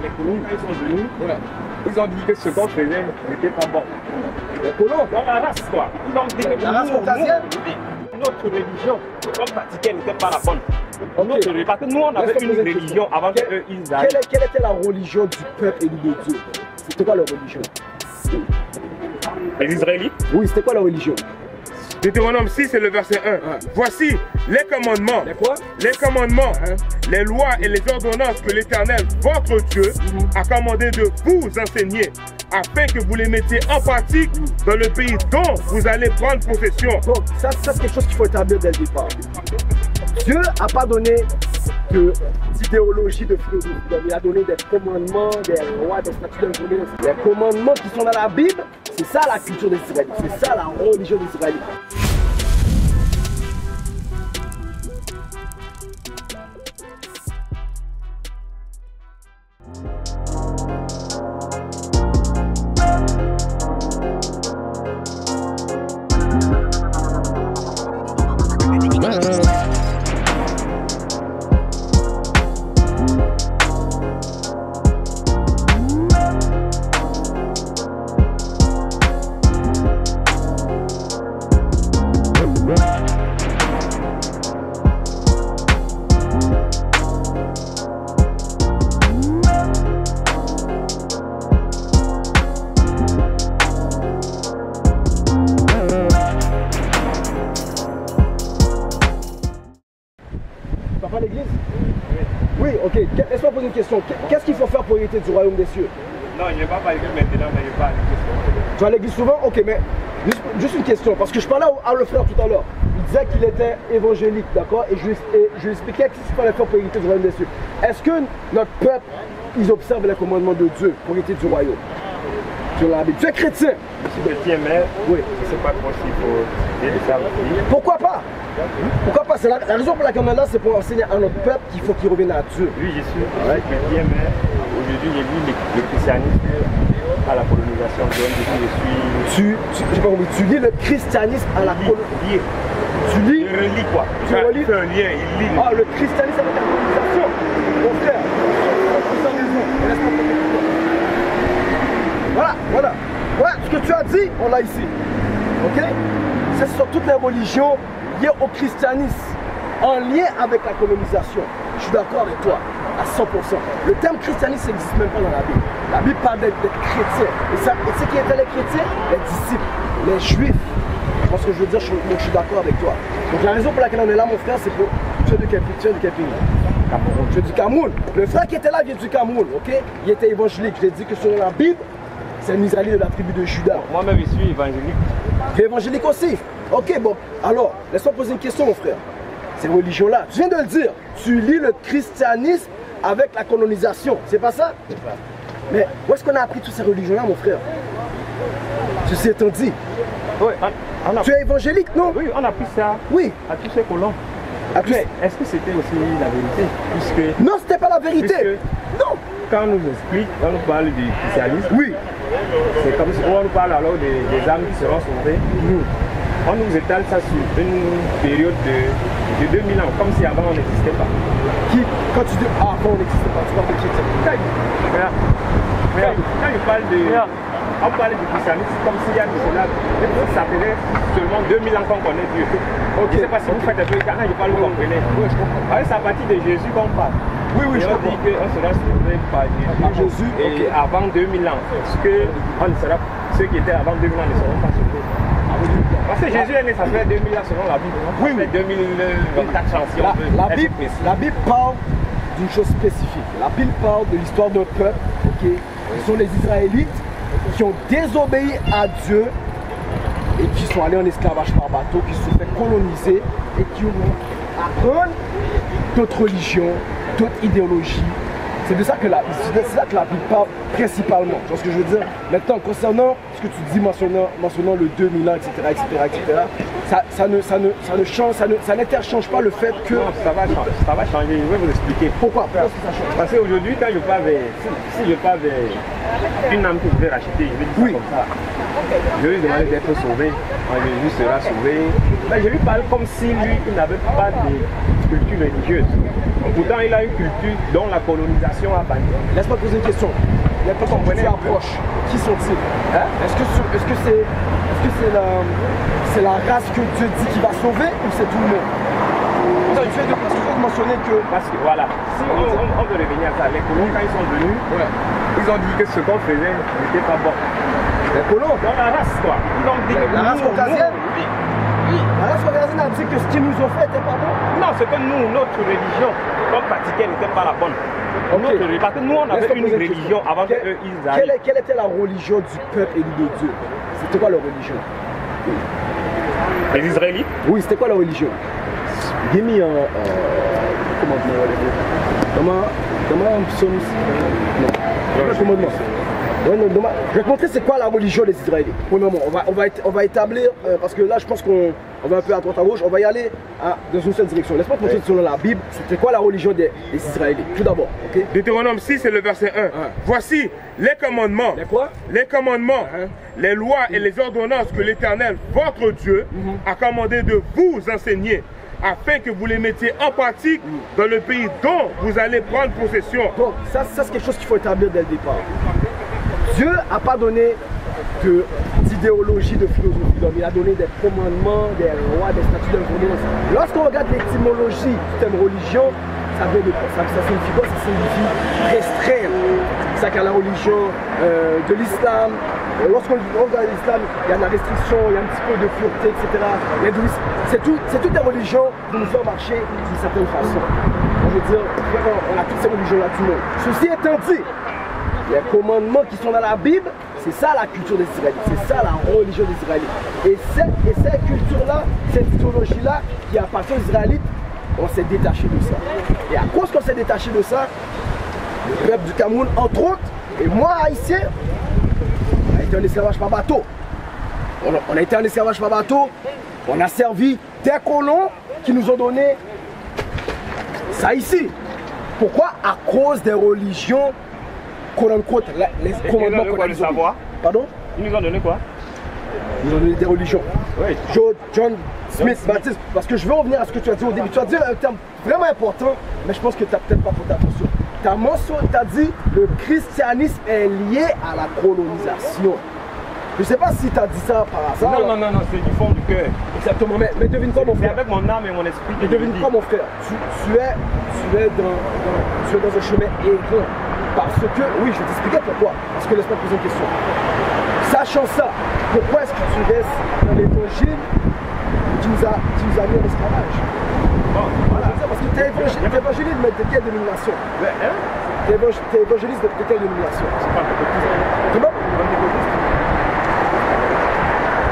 Les colons, quand ils sont venus, voilà, ils ont dit que ce qu'on faisait n'était pas bon. Les colons, dans la race, quoi. Ils ont dit que la race caucasienne, notre religion, qu'on pratiquait, n'était pas la bonne. Parce que nous, on avait une religion avant qu'eux, ils arrivent. Quelle était la religion du peuple élu de Dieu? C'était quoi leur religion? Les Israélites? Oui, c'était quoi la religion? Deutéronome 6, c'est le verset 1. Voici les commandements, les commandements, les lois et les ordonnances que l'Éternel, votre Dieu, a commandé de vous enseigner, afin que vous les mettiez en pratique dans le pays dont vous allez prendre possession. Donc, ça c'est quelque chose qu'il faut établir dès le départ. Dieu n'a pas donné d'idéologie de philosophie. Il a donné des commandements, des lois, des statuts d'inconvénients. Les commandements qui sont dans la Bible, c'est ça la culture des Israélites, c'est ça la religion des Israélites. Laisse-moi poser une question. Qu'est-ce qu'il faut faire pour hériter du royaume des cieux? Non, il n'est pas à l'église maintenant, mais il n'est pas à l'église. Tu vas à l'église souvent? Ok, mais juste une question. Parce que je parlais à le frère tout à l'heure. Il disait qu'il était évangélique, d'accord? Et je lui expliquais qu'est-ce qu'il fallait faire pour hériter du royaume des cieux. Est-ce que notre peuple, ils observent les commandements de Dieu pour hériter du royaume? Tu es chrétien? Je suis chrétien, mais oui, je ne sais pas trop s'il faut aider ça aussi. Pourquoi pas? Pourquoi pas? C'est la raison pour laquelle on est là, c'est pour enseigner à notre peuple qu'il faut qu'il revienne à Dieu. Oui, je suis chrétien, mais aujourd'hui j'ai vu le christianisme à la colonisation. Donc je suis... J'ai pas compris. Tu lis le christianisme à la colonisation. Tu lis? Je relis quoi? Tu relis? Un lien, il lit. Ah, le christianisme avec la colonisation. Mon frère, voilà. Voilà, ce que tu as dit, on l'a ici. Ok? Ce sont toutes les religions liées au christianisme, en lien avec la colonisation. Je suis d'accord avec toi, à 100%. Le terme christianisme n'existe même pas dans la Bible. La Bible parle d'être chrétien. Et ce qui étaient les chrétiens? Les disciples, les juifs. Tu vois ce que je veux dire? Je suis d'accord avec toi. Donc la raison pour laquelle on est là, mon frère, c'est pour... Tu es de quel pays? Cameroun. Tu es du Cameroun. Le frère qui était là vient du Cameroun, ok? Il était évangélique. Je l'ai dit que selon la Bible, c'est un Israélite de la tribu de Juda. Moi-même, je suis évangélique. Tu es évangélique aussi? Ok, bon. Alors, laisse-moi poser une question, mon frère. Ces religions-là, tu viens de le dire, tu lis le christianisme avec la colonisation, c'est pas ça? C'est ça. Mais où est-ce qu'on a appris toutes ces religions-là, mon frère? Ceci étant dit. Oui, tu es évangélique, non? Oui, on a appris ça. Oui. À tous ces colons. Mais est-ce que c'était aussi la vérité? Puisque... Non, c'était pas la vérité. Non. Quand on nous explique, on nous parle du christianisme. Oui. C'est comme si on nous parle alors des âmes qui seront sauvées. On nous étale ça sur une période de 2000 ans, comme si avant on n'existait pas. Quand tu dis avant on n'existait pas, tu parles de chrétien. Quand je parle de... On parle du christianisme comme s'il y a de cela. Ça faisait seulement 2000 ans qu'on connaît Dieu. Je ne sais pas si vous faites un peu, quand je parle, vous comprenez. Oui, je comprends. C'est à partir de Jésus qu'on parle. Oui, je comprends. On dit qu'on sera sauvé par Jésus. Et avant 2000 ans. Ceux qui étaient avant 2000 ans ne seront pas sauvés. Parce que Jésus est né, ça fait 2000 ans selon la Bible. Oui. 2024 ans si on veut. La Bible parle d'une chose spécifique. La Bible parle de l'histoire d'un peuple, ok? Ce sont les Israélites qui ont désobéi à Dieu et qui sont allés en esclavage par bateau, qui se sont fait coloniser et qui ont appris d'autres religions, d'autres idéologies. C'est de ça que la Bible parle principalement. Tu vois ce que je veux dire? Maintenant, concernant ce que tu dis mentionnant le 2000 ans, etc., ça n'interchange pas le fait que... Non, ça va changer. Je vais vous expliquer. Pourquoi que ça change? Parce qu'aujourd'hui, quand je parle si je parle d'une âme que je vais racheter, je vais dire ça comme ça. Je lui demande d'être sauvé. Quand Jésus sera sauvé. Mais je lui parle comme si lui, il n'avait pas de culture religieuse. Pourtant, il a une culture dont la colonisation a banni. Laisse-moi poser une question. Les personnes qui approchent, qui sont-ils? Hein? Est-ce que c'est la race que Dieu dit qui va sauver ou c'est tout le monde? Parce que tu viens de mentionner que... Parce que voilà, si on veut revenir à ça, les colons quand ils sont venus, ils ont dit que ce qu'on faisait n'était pas bon. Les colons? Dans la race, quoi. Ils ont dit que la race caucasienne? Oui. La race caucasienne a dit que ce qu'ils nous ont fait n'était pas bon? Non, c'est que nous, notre religion qu'on pratiquait n'était pas la bonne. Okay. Parce que nous, on avait une religion avant qu'eux, ils arrivent. Quelle était la religion du peuple élu de Dieu? C'était quoi leur religion? Les Israélites? Oui, c'était quoi leur religion? Give me comment psaume? Non. Je vais te montrer c'est quoi la religion des Israélites. Pour le moment, on va établir, parce que là je pense qu'on va un peu à droite à gauche, on va y aller dans une seule direction. Laisse-moi te montrer selon la Bible, c'était quoi la religion des Israélites. Tout d'abord, ok? Deutéronome 6 et le verset 1. Voici les commandements, les commandements, les lois et les ordonnances que l'Éternel, votre Dieu, a commandé de vous enseigner, afin que vous les mettiez en pratique dans le pays dont vous allez prendre possession. Donc ça c'est quelque chose qu'il faut établir dès le départ. Dieu n'a pas donné d'idéologie, de philosophie d'homme. Il a donné des commandements, des lois, des statuts d'ordonnance. Lorsqu'on regarde l'étymologie du terme religion, ça signifie quoi? Ça signifie restreindre. C'est ça qu'à la religion de l'islam. Lorsqu'on regarde l'islam, il y a de la restriction, il y a un petit peu de pureté, etc. L'hindouisme, c'est toutes des religions qui nous font marcher d'une certaine façon. Je veux dire, on a toutes ces religions-là, tout le monde. Ceci étant dit, les commandements qui sont dans la Bible, c'est ça la culture des Israélites, c'est ça la religion des Israélites. Et cette culture-là, cette idéologie-là qui appartient aux Israélites, on s'est détaché de ça. Et à cause qu'on s'est détaché de ça, le peuple du Cameroun, entre autres, et moi, haïtien, on a été en esclavage par bateau. On a été en esclavage par bateau, on a servi des colons qui nous ont donné ça ici. Pourquoi? À cause des religions, quote-unquote, les commandements qu'on a donné. Pardon? Ils nous ont donné quoi? Ils nous ont donné des religions. Oui. John Smith, Baptiste, parce que je veux revenir à ce que tu as dit au début. Tu as dit un terme vraiment important, mais je pense que tu n'as peut-être pas porté attention. Tu as dit que le christianisme est lié à la colonisation. Je ne sais pas si tu as dit ça par hasard. Non, c'est du fond du cœur. Exactement, mais devine quoi mon frère? C'est avec mon âme et mon esprit. Et devine quoi mon frère? Tu es dans un chemin errant. Parce que, oui, je vais t'expliquer pourquoi. Parce que laisse-moi poser une question. Sachant ça, pourquoi est-ce que tu restes dans l'évangile qui nous a mis en esclavage? Bon, voilà. Parce que tu es évangéliste de quelle dénomination? Tu es évangéliste de quelle dénomination? Comment?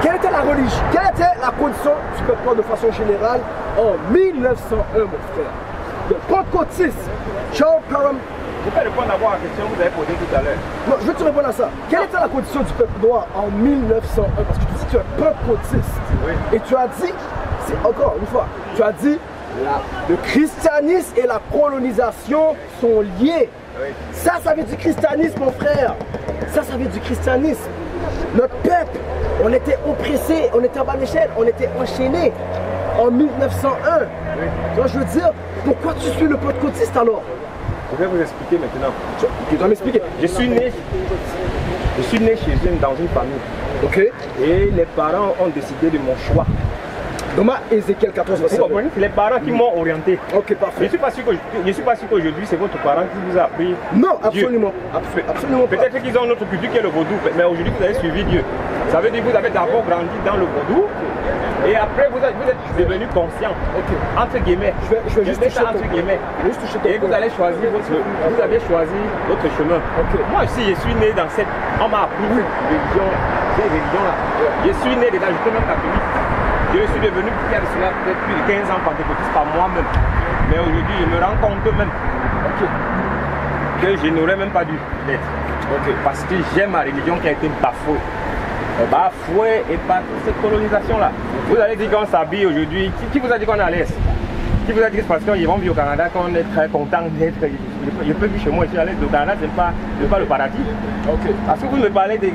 Quelle était la religion? Quelle était la condition du peuple de façon générale en 1901, mon frère? Le pentecôtiste, Charles Parham. Je peux répondre d'abord à la question que vous avez posée tout à l'heure. Non, je veux te répondre à ça. Quelle était la condition du peuple noir en 1901? Parce que tu dis que tu es pentecôtiste. Oui. Et tu as dit, c'est encore une fois, tu as dit le christianisme et la colonisation sont liés. Oui. Ça vient du christianisme, mon frère. Ça vient du christianisme. Notre peuple, on était oppressé, on était en bas d'échelle, on était enchaîné en 1901. Oui. Donc je veux dire, pourquoi tu suis le pentecôtiste alors? Je vais vous expliquer maintenant. Tu dois m'expliquer. Je suis né chez eux dans une famille. Ok. Et les parents ont décidé de mon choix. Thomas Ézéchiel 14, verset 1. Les parents qui m'ont orienté. Ok, parfait. Je ne suis pas sûr qu'aujourd'hui c'est votre parent qui vous a appris. Non, absolument. Dieu. Absolument. Peut-être qu'ils ont notre culture qui est le vaudou, mais aujourd'hui vous avez suivi Dieu. Ça veut dire que vous avez d'abord grandi dans le vaudou. Et après, vous êtes devenu conscient, entre guillemets. Je vais juste toucher entre guillemets. Et vous allez choisir vous avez choisi votre chemin. Moi aussi, je suis né dans cette... On m'a appris ces religions-là. Je suis né dedans, j'étais même catholique. Je suis devenu, il y a peut-être plus de 15 ans pentecôtiste par moi-même. Mais aujourd'hui, je me rends compte même que je n'aurais même pas dû l'être. Parce que j'aime ma religion qui a été bafouée. Bafoué et par toute cette colonisation-là. Vous avez dit qu'on s'habille aujourd'hui. Qui vous a dit qu'on est à l'Est? Qui vous a dit que c'est parce qu'ils vont vivre au Canada qu'on est très content d'être. Je peux vivre chez moi ici à l'Est. Le Canada, c'est pas le paradis. Parce que vous me parlez de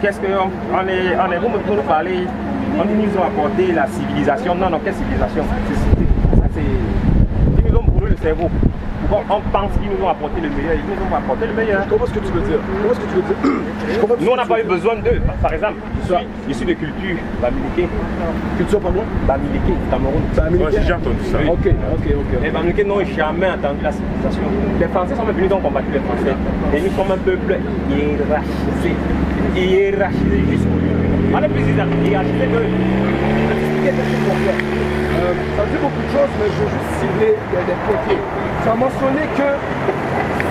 qu'est-ce qu'on est. Vous nous parlez. On nous a apporté la civilisation. Non, quelle civilisation? Ça, c'est cerveau. On pense qu'ils nous ont apporté le meilleur, ils nous ont apporté le meilleur. Je comprends ce que tu veux dire. Nous, on n'a pas eu besoin d'eux. Par exemple, je suis de culture bamileke. Culture, pardon? Bamileke, Cameroun. Moi, j'ai déjà entendu ça. Ok. Les Bamileke n'ont jamais entendu la civilisation. Les Français sont venus, ils ont combattu les Français. Et nous sommes un peuple hiérarchisé. Hiérarchisé jusqu'aujourd'hui. On est plus hiérarchisé que ça dit beaucoup de choses, mais je veux juste cibler des points. Tu as mentionné que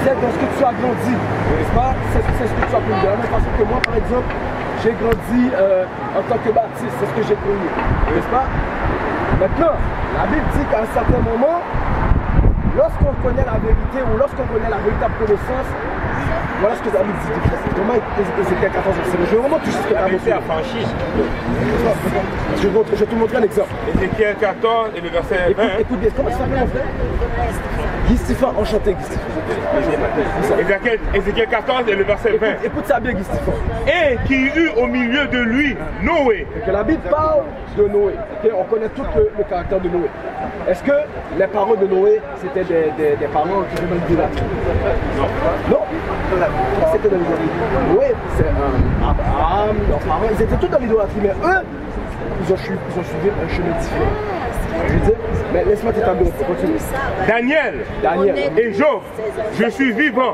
c'est dans ce que tu as grandi, n'est-ce pas? C'est ce que tu as connu. De la même façon que moi, par exemple, j'ai grandi en tant que baptiste, c'est ce que j'ai connu, n'est-ce pas? Maintenant, la Bible dit qu'à un certain moment, lorsqu'on connaît la vérité ou lorsqu'on connaît la véritable connaissance, voilà ce que la Bible dit. Vraiment, Ézéchiel 14, je vais vraiment toucher ce que la Bible a franchi. Je vais te montrer un exemple. Ézéchiel 14 et le verset 20. Écoute bien, comment tu s'appelles mon frère? Guy Stéphane, enchanté Guy Stéphane. Ézéchiel 14 et le verset 20. Écoute ça bien Guy Stéphane. Et qui eut au milieu de lui Noé. Que la Bible parle de Noé. Okay? On connaît tout le caractère de Noé. Est-ce que les parents de Noé, c'était des parents qui étaient dans l'idolâtrie? Non. C'était dans l'idolâtrie. Noé, c'est Abraham, leurs parents, ils étaient tous dans l'idolâtrie, mais eux, ils ont suivi un chemin différent. Je veux dire, mais laisse-moi t'établir, continue. Daniel et Job, je suis vivant,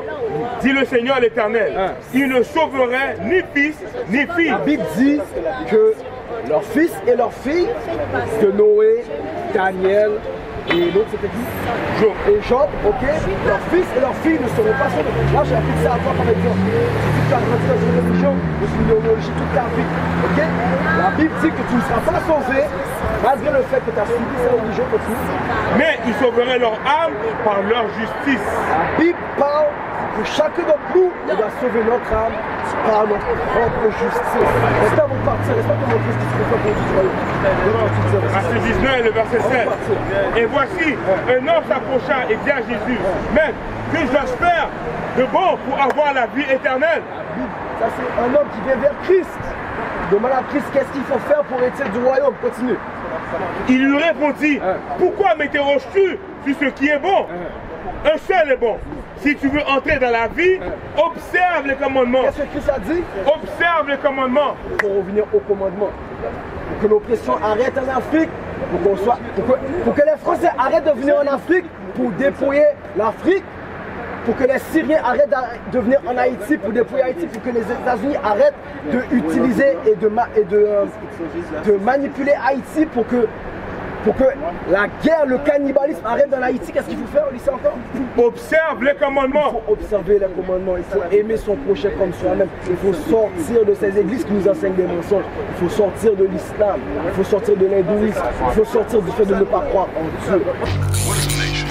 dit le Seigneur l'Éternel. Il ne sauverait ni fils ni fille. La Bible dit que leurs fils et leurs filles, de Noé, Daniel, et l'autre c'était qui? Job. Et Job, ok, leurs fils et leurs filles ne seront pas sauvés. Là j'ai appris ça à toi par exemple. Si tu as grandi dans une religion, dans une idéologie toute ta vie, ok? La Bible dit que tu ne seras pas sauvé, malgré le fait que tu as suivi cette religion continue. Mais ils sauveraient leur âme par leur justice. La Bible parle que chacun d'entre nous, on doit sauver notre âme par notre propre justice. Reste avant de partir, laisse-moi te montrer ce qui se fait pour du royaume. Verset 19 et le verset 7. Et voici, un homme s'approcha et dit à Jésus, Maître, que je faire de bon pour avoir la vie éternelle? Ça c'est un homme qui vient vers Christ. Il demande à Christ qu'est-ce qu'il faut faire pour hériter du royaume. Continue. Il lui répondit, pourquoi m'interroges-tu sur ce qui est bon? Un seul est bon. Si tu veux entrer dans la vie, observe les commandements. Qu'est-ce que Christ a dit? Observe les commandements. Pour revenir aux commandements. Pour que l'oppression arrête en Afrique. Pour que les Français arrêtent de venir en Afrique pour dépouiller l'Afrique. Pour que les Syriens arrêtent de venir en Haïti pour dépouiller Haïti. Pour que les États-Unis arrêtent d'utiliser et de manipuler Haïti pour que la guerre, le cannibalisme arrête en Haïti. Qu'est-ce qu'il faut faire, lycée encore? Observe les commandements. Il faut observer les commandements, il faut aimer son prochain comme soi-même. Il faut sortir de ces églises qui nous enseignent des mensonges. Il faut sortir de l'islam, il faut sortir de l'hindouisme, il faut sortir du fait de ne pas croire en Dieu. What is a nation?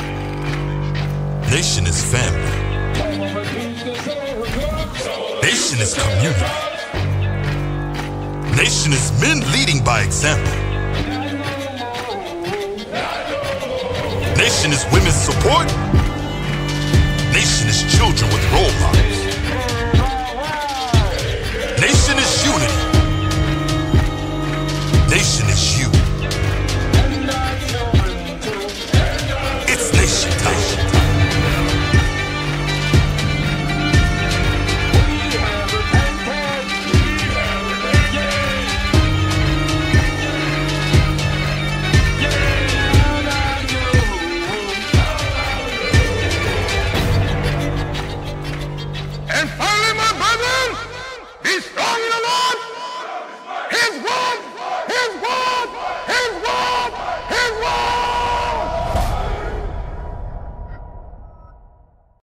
Nation is family. Nation is community. Nation is men leading by example. Nation is women's support. Nation is children with role models. Nation is unity. Nation is